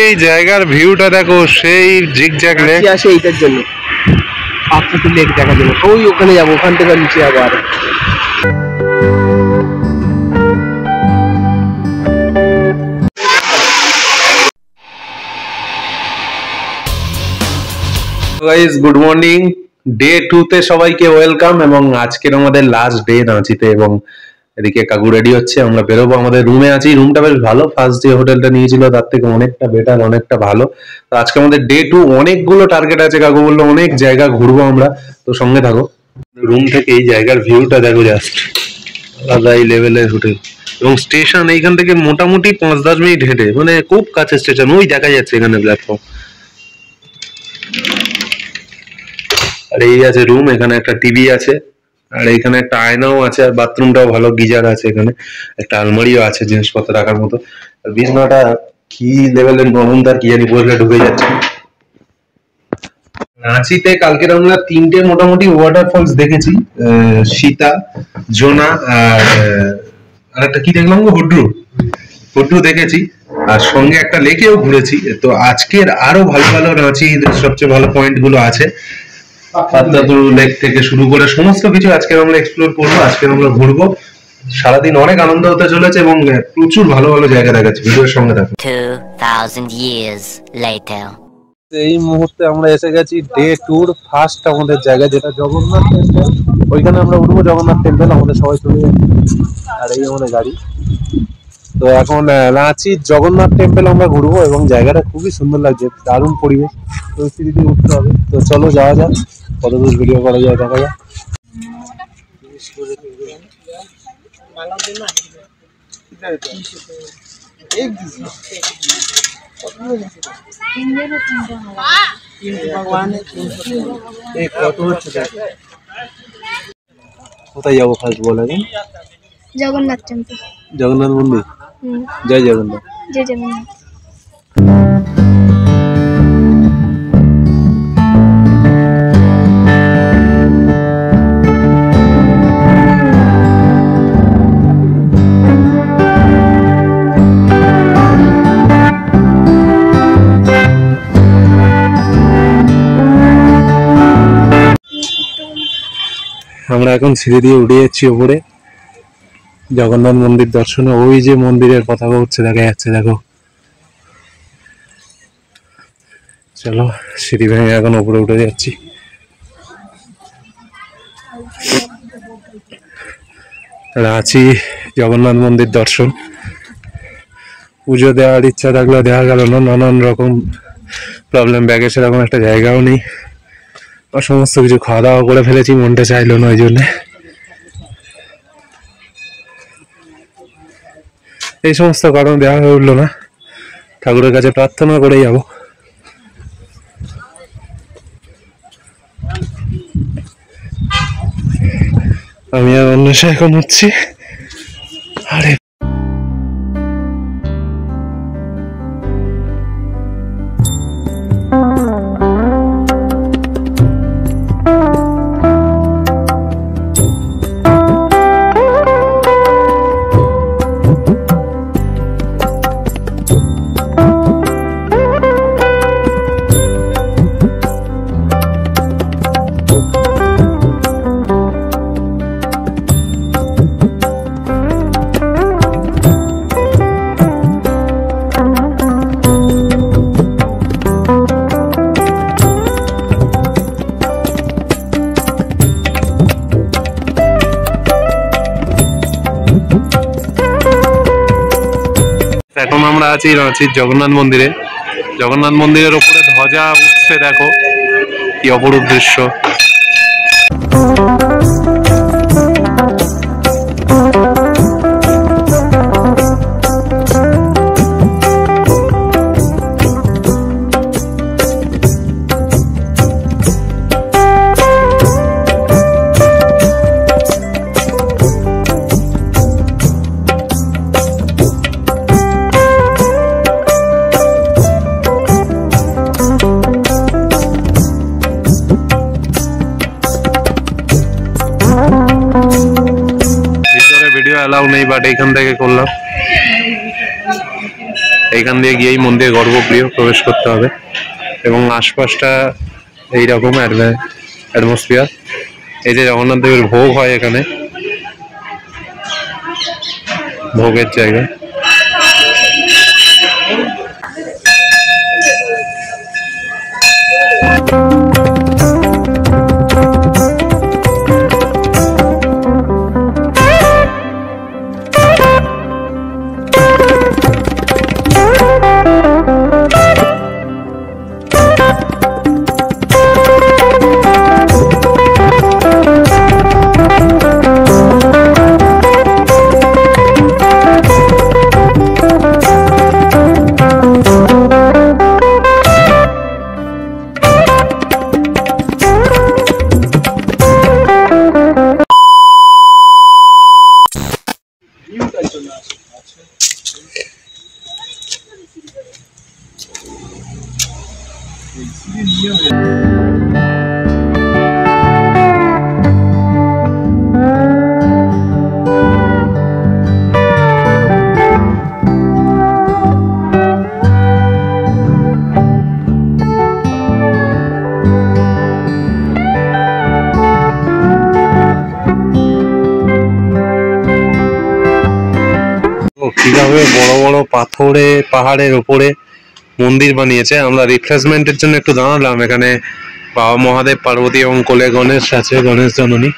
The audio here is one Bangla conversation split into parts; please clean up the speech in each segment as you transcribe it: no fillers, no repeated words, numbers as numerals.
এই জায়গার ভিউটা দেখো, সেই জিগজ্যাগ লেক আসে এইটার জন্য, আপনাদের লেক দেখার জন্য। ওই ওখানে যাবো, ওখান থেকে নিচে যাবো আরো। গাইস গুড মর্নিং, ডে 2 তে সবাইকে ওয়েলকাম। এবং আজকের আমাদের লাস্ট ডে রাঁচিতে, এবং এদিকে কাকু রেডি হচ্ছে, আমরা বেরোবো। আমাদের রুমে আছি, রুমটা বেশ ভালো, ফার্স্ট যে হোটেলটা নিয়েছিল তার থেকে অনেকটা বেটার, অনেকটা ভালো। তো আজকে আমাদের ডে 2, অনেকগুলো টার্গেট আছে, কাকু বললো অনেক জায়গা ঘুরবো আমরা, তো সঙ্গে থাকো। রুম থেকে এই জায়গার ভিউটা দেখো, জাস্ট আলাদা এই লেভেলের হোটেল। এবং স্টেশন এইখান থেকে মোটামুটি 5-10 মিনিট হেঁটে, মানে খুব কাছে স্টেশন, ওই দেখা যাচ্ছে এখানে প্ল্যাটফর্ম। আর এই আছে রুম, এখানে একটা টিভি আছে, আর এখানে একটা আয়নাও আছে, আর বাথরুমটাও ভালো, গিজার আছে এখানে, একটা আলমারিও আছে জিনিসপত্র রাখার মতো। আর বিছনাটা কি লেভেলের নরম, তার কি জানি, বসলে ঢুকে যাচ্ছে। রাঁচিতে কালকে আমরা 3টে মোটামুটি ওয়াটারফলস দেখেছি, সীতা, জোনা, আর একটা কি দেখলাম, হুড্রু দেখেছি, আর সঙ্গে একটা লেকেও ঘুরেছি। তো আজকের আরো ভালো ভালো রাঁচির সবচেয়ে ভালো পয়েন্ট গুলো আছে, পাতলাতুরু লেক থেকে শুরু করে সমস্ত কিছু আজকে আমরা এক্সপ্লোর করবো, আজকে আমরা ঘুরবো। সারাদিন অনেক আনন্দ হতে চলেছে এবং প্রচুর ভালো ভালো জায়গা দেখাচ্ছে, ভিডিওর সঙ্গে থাকো। 2000 years later, এই মুহূর্তে আমরা এসে গেছি ডে 2 ফার্স্ট আমাদের জায়গা, যেটা জগন্নাথ টেম্পল। ওইখানে আমরা উঠবো, জগন্নাথ টেম্পল, আমাদের সবাই চলে যাচ্ছে। আর এই আমাদের গাড়ি। তো এখন রাঁচির জগন্নাথ টেম্পল আমরা ঘুরবো, এবং জায়গাটা খুবই সুন্দর লাগছে, দারুণ পরিবেশ। তো সিঁড়ি দিয়ে উঠতে হবে, তো চলো যাওয়া যাক, কতদূর ভিডিও করা যায় দেখা যাক। কোথায় যাবো ফার্স্ট বলে? জগন্নাথ টেম্পল, জগন্নাথ মন্দির। জয় জগন্নাথ। জয় জগন্নাথ। আমরা এখন সিঁড়ি দিয়ে উঠে যাচ্ছি ওপরে জগন্নাথ মন্দির দর্শনে। ওই যে মন্দিরের পতাকা উঠছে দেখা যাচ্ছে, দেখো। চলো সিঁড়ি ভেঙে এখন ওপরে উঠে যাচ্ছি। রাঁচি জগন্নাথ মন্দির দর্শন, পুজো দেওয়ার ইচ্ছা থাকলেও দেওয়া গেল না, নানান রকম প্রবলেম, ব্যাগে সেরকম একটা জায়গাও নেই, আর সমস্ত কিছু খাওয়া দাওয়া করে ফেলেছি, মনটা চাইলো না, ওই জন্যে এই সমস্ত কারণ দেওয়া হয়ে উঠলো না। ঠাকুরের কাছে প্রার্থনা করে যাব। আমি আর অন্বেষা এখন হচ্ছি। আরে এখন আমরা আছি রাঁচির জগন্নাথ মন্দিরে। জগন্নাথ মন্দিরের উপরে ধ্বজা উঠছে, দেখো কি অপরূপ দৃশ্য। অ্যালাউ নেই, বাট এইখান থেকে করলাম। এখান দিয়ে গিয়েই মন্দিরে গর্ভগৃহ প্রবেশ করতে হবে এবং আশপাশটা এইরকম অ্যাটমসফিয়ার। এই যে জগন্নাথ দেবের ভোগ হয় এখানে, ভোগের জায়গা। কিভাবে বড় বড় পাথরে পাহাড়ের উপরে মন্দির বানিয়েছে। আমরা রিফ্রেশমেন্টের জন্য একটু দাঁড়ালাম এখানে। বাবা মহাদেব, পার্বতী এবং কোলে গণেশ আছে, গণেশ জননী।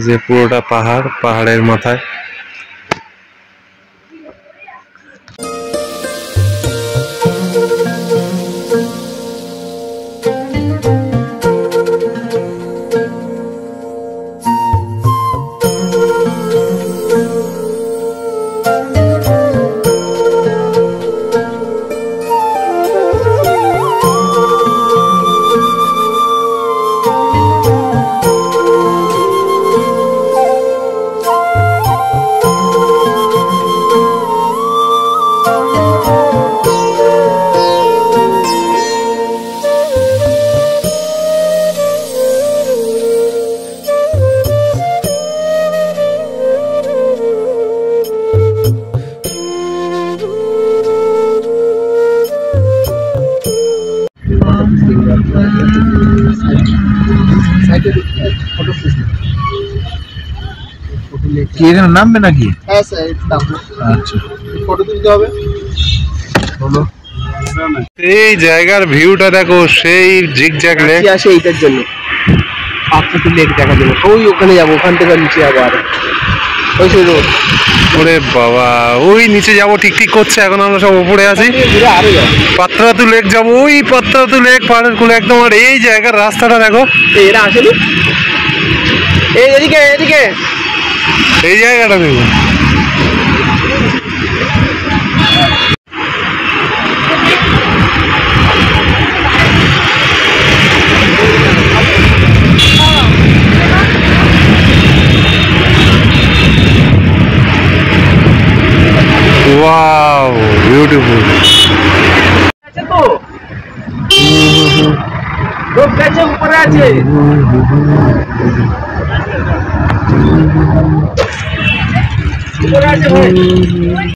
যে পুরোটা পাহাড়, পাহাড়ের মাথায়। কি এখানে নামবে নাকি? হ্যাঁ স্যার, আচ্ছা, ফটো তুলতে হবে। বলো। এই জায়গার ভিউটা দেখো, সেই জিগজ্যাগ লেক। আসে এইটার জন্য পাথরটি লেক দেখা যাবে। ওই ওখানে যাবো, ওখান থেকে নিচে যাবো। আর ওই সেই রোড। ওরে বাবা, ওই নিচে যাবো ঠিক ঠিক করছে। এখন আমরা সব উপরে আছি। ঘুরে আরো যাবো। পাত্রাতু লেক যাবো, ওই পাত্রাতু লেক পাহাড়ের কোলে একদম। আর এই জায়গার রাস্তাটা দেখো, এরা আসেনি। এই এদিকে এদিকে এই জায়গাটা দেখো। Wow, beautiful. আছে তো লোক কাছে উপরে আছে। উপরে আছে ভাই।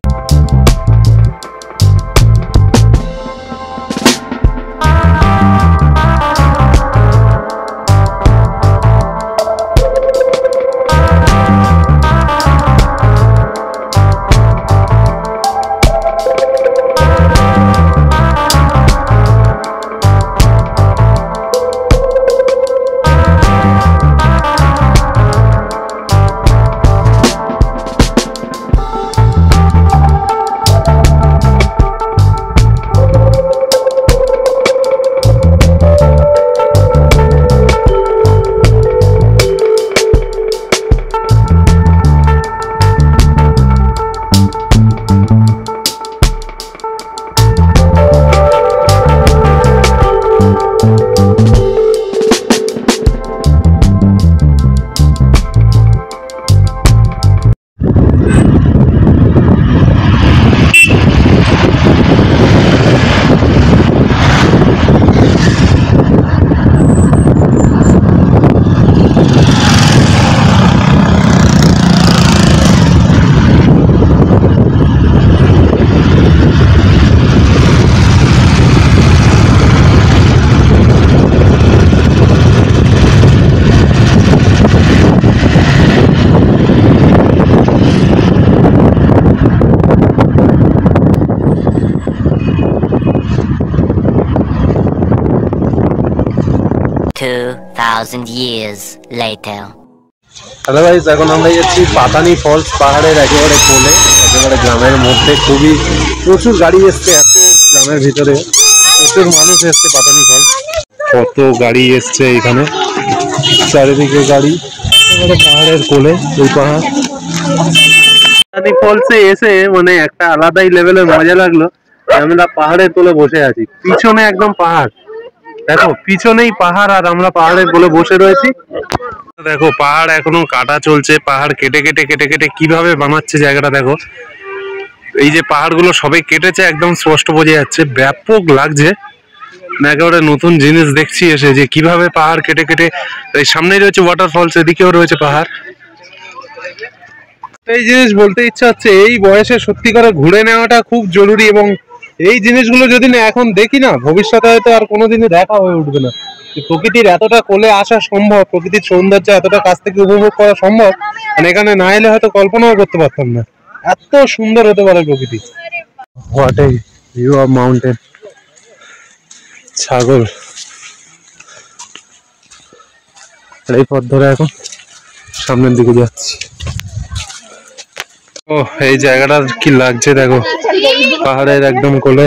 1,000 years later. হ্যালো গাইস, এখন আমরা যাচ্ছি পাতানি ফলস, পাহাড়ের একেবারে কোলে, একেবারে গ্রামের মধ্যে। খুবই প্রচুর গাড়ি এসছে, এত গ্রামের ভিতরে প্রচুর মানুষ এসছে পাতানি ফলস। কত গাড়ি এসছে এখানে, চারিদিকে গাড়ি, একেবারে পাহাড়ের কোলে ওই পাহাড়। পাতানি ফলসে এসে মানে একটা আলাদাই লেভেলের মজা লাগলো। আমরা পাহাড়ের কোলে বসে আছি, পিছনে একদম পাহাড়, দেখো পিছনেই পাহাড় আর আমরা পাহাড়ের কোলে বসে রয়েছি। দেখো পাহাড় এখনো কাটা চলছে, পাহাড় কেটে কেটে কেটে কেটে কিভাবে বানাচ্ছে জায়গাটা দেখো। এই যে পাহাড়গুলো সবাই কেটেছে, একদম স্পষ্ট বোঝা যাচ্ছে, ব্যাপক লাগছে। একেবারে নতুন জিনিস দেখছি এসে, যে কিভাবে পাহাড় কেটে কেটে। এই সামনেই রয়েছে ওয়াটারফলস, এদিকেও রয়েছে পাহাড়। এই জিনিস বলতে ইচ্ছা হচ্ছে, এই বয়সে সত্যি করে ঘুরে নেওয়াটা খুব জরুরি, এবং এই জিনিসগুলো যদি না এখন দেখি না, ভবিষ্যতে হয়তো আর কোনোদিনই দেখা হয়ে উঠবে না। প্রকৃতির এতটা কোলে আসা সম্ভব, প্রকৃতির সৌন্দর্য এতটা কাছ থেকে উপভোগ করা সম্ভব, মানে এখানে না এলে হয়তো কল্পনাও করতে পারতাম না এত সুন্দর হতে পারে প্রকৃতি। What a view of mountain. ছাগল এই পথ ধরে এখন সামনের দিকে যাচ্ছি। ও এই জায়গাটা কি লাগছে দেখো, পাহাড়ের একদম কোলে।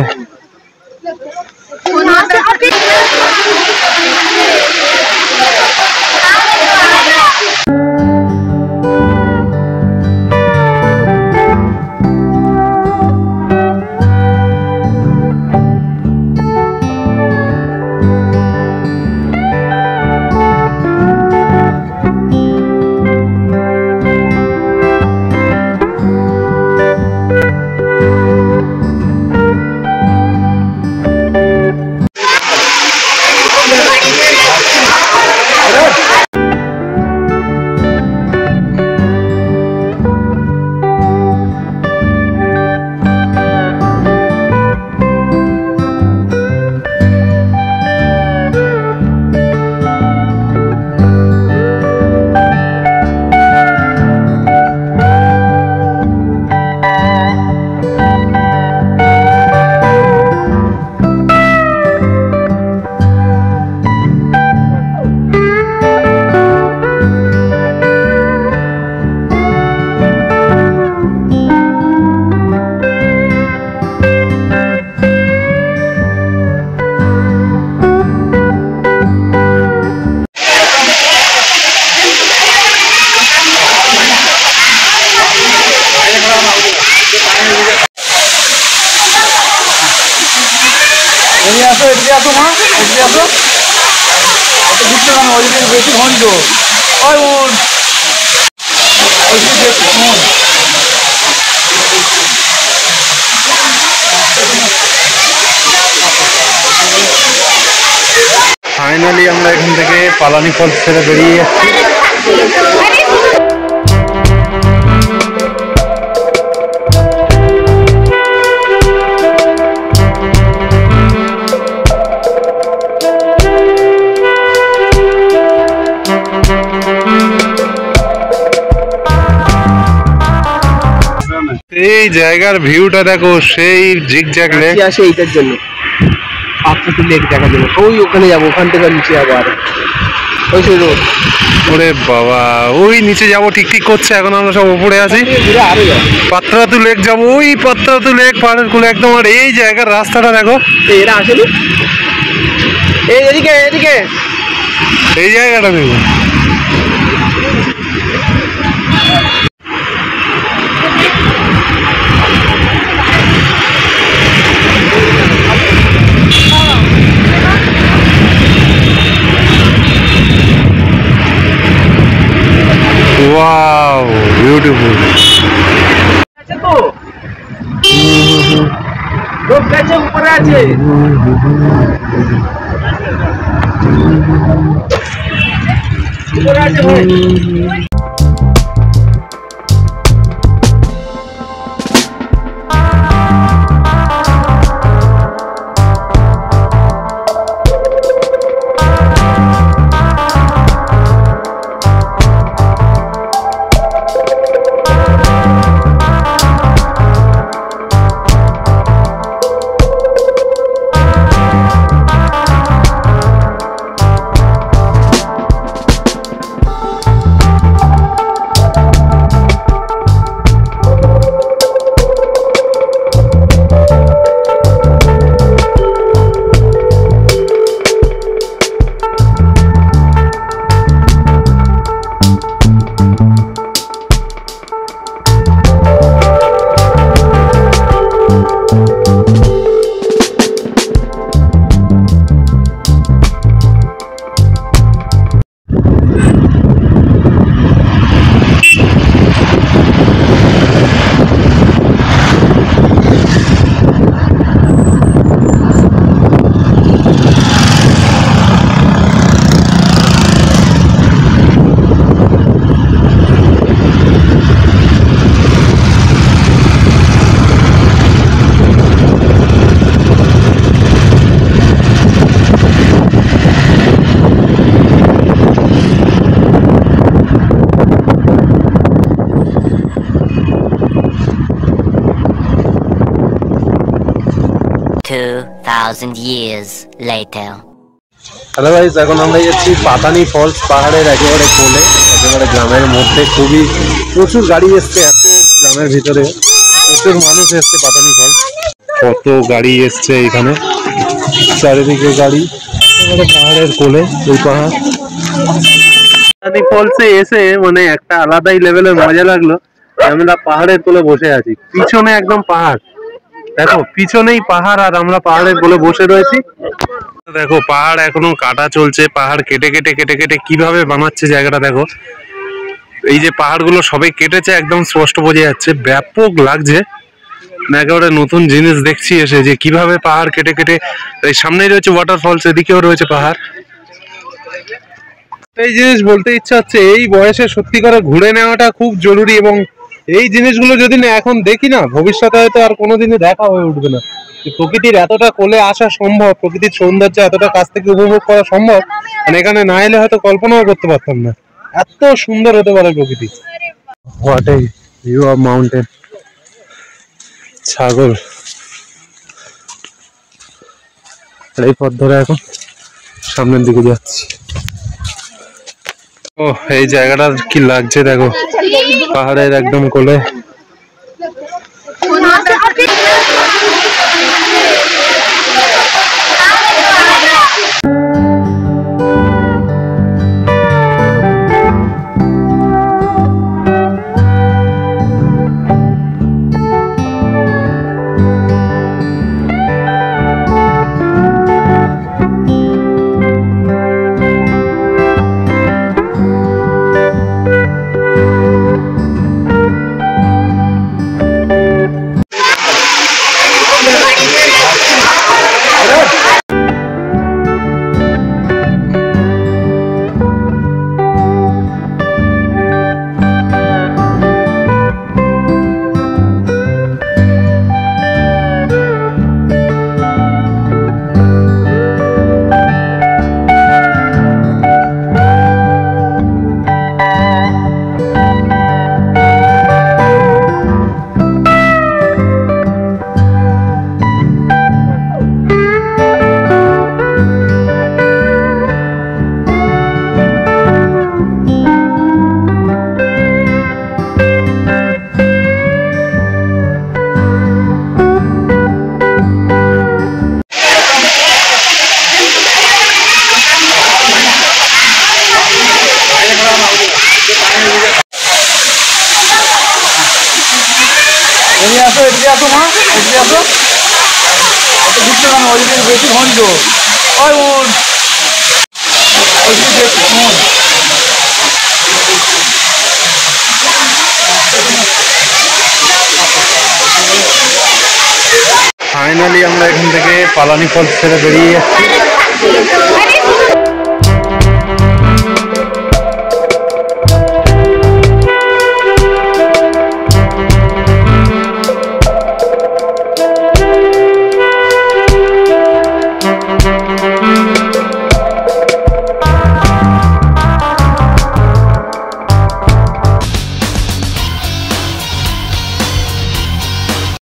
ফাইনালি আমরা এখান থেকে পালানি ফলস ছেড়ে বেরিয়ে যাচ্ছি। এই জায়গার ভিউটা দেখো, সেই জিগজ্যাগ লেক। আসে এইটার জন্য, পাত্রটি লেক দেখার জন্য। ওই ওখানে যাবো, ওখান থেকে নিচে যাবো আর ওই সেই রোড। ওরে বাবা, ওই নিচে যাবো ঠিক ঠিক করছে, এখন আমরা সব উপরে আছি। আরো যাবো পাত্রাতু লেক যাবো, ওই পাত্রাতু লেক পাহাড়ের কোলে একদম। আর এই জায়গার রাস্তাটা দেখো, এরা আসেনি, এই এদিকে এদিকে এই জায়গাটা দেখো। Wow, beautiful. আছে তো লোক গেছে উপরে আছে। উপরে আছে ভাই। 2,000 years later. হ্যালো গাইস, এখন আমরা যাচ্ছি পাতানি ফলস, পাহাড়ের একেবারে কোলে, একেবারে গ্রামের মধ্যে। খুবই প্রচুর গাড়ি এসছে, এত গ্রামের ভিতরে প্রচুর মানুষ এসছে পাতানি ফলস। কত গাড়ি এসছে এখানে, চারিদিকে গাড়ি, একেবারে পাহাড়ের কোলে এই পাহাড়। পাতানি ফলসে এসে মানে একটা আলাদাই লেভেলের মজা লাগলো। আমরা পাহাড়ের কোলে বসে আছি, পিছনে একদম পাহাড়, দেখো পিছনেই পাহাড় আর আমরা পাহাড়ের কোলে বসে রয়েছি। দেখো পাহাড় এখনো কাটা চলছে, পাহাড় কেটে কেটে কেটে কেটে কিভাবে বানাচ্ছে জায়গাটা দেখো। এই যে পাহাড়গুলো সবাই কেটেছে, একদম স্পষ্ট বোঝা যাচ্ছে, ব্যাপক লাগছে। একেবারে নতুন জিনিস দেখছি এসে, যে কিভাবে পাহাড় কেটে কেটে। এই সামনেই রয়েছে ওয়াটারফলস, এদিকেও রয়েছে পাহাড়। এই জিনিস বলতে ইচ্ছা হচ্ছে, এই বয়সে সত্যি করে ঘুরে নেওয়াটা খুব জরুরি, এবং এই জিনিসগুলো যদি না এখন দেখি না, ভবিষ্যতে হয়তো আর কোনোদিনই দেখা হয়ে উঠবে না। প্রকৃতির এতটা কোলে আসা সম্ভব, প্রকৃতির সৌন্দর্য এতটা কাছ থেকে উপভোগ করা সম্ভব, মানে এখানে না এলে হয়তো কল্পনাও করতে পারতাম না এত সুন্দর হতে পারে প্রকৃতি। What a view of mountain. ছাগল, এই পথ ধরে এখন সামনের দিকে যাচ্ছি। ও এই জায়গাটা কি লাগছে দেখো, পাহাড়ের একদম কোলে। ফাইনালি আমরা এখান থেকে পালানি ফলস ছেড়ে বেরিয়ে যাচ্ছি।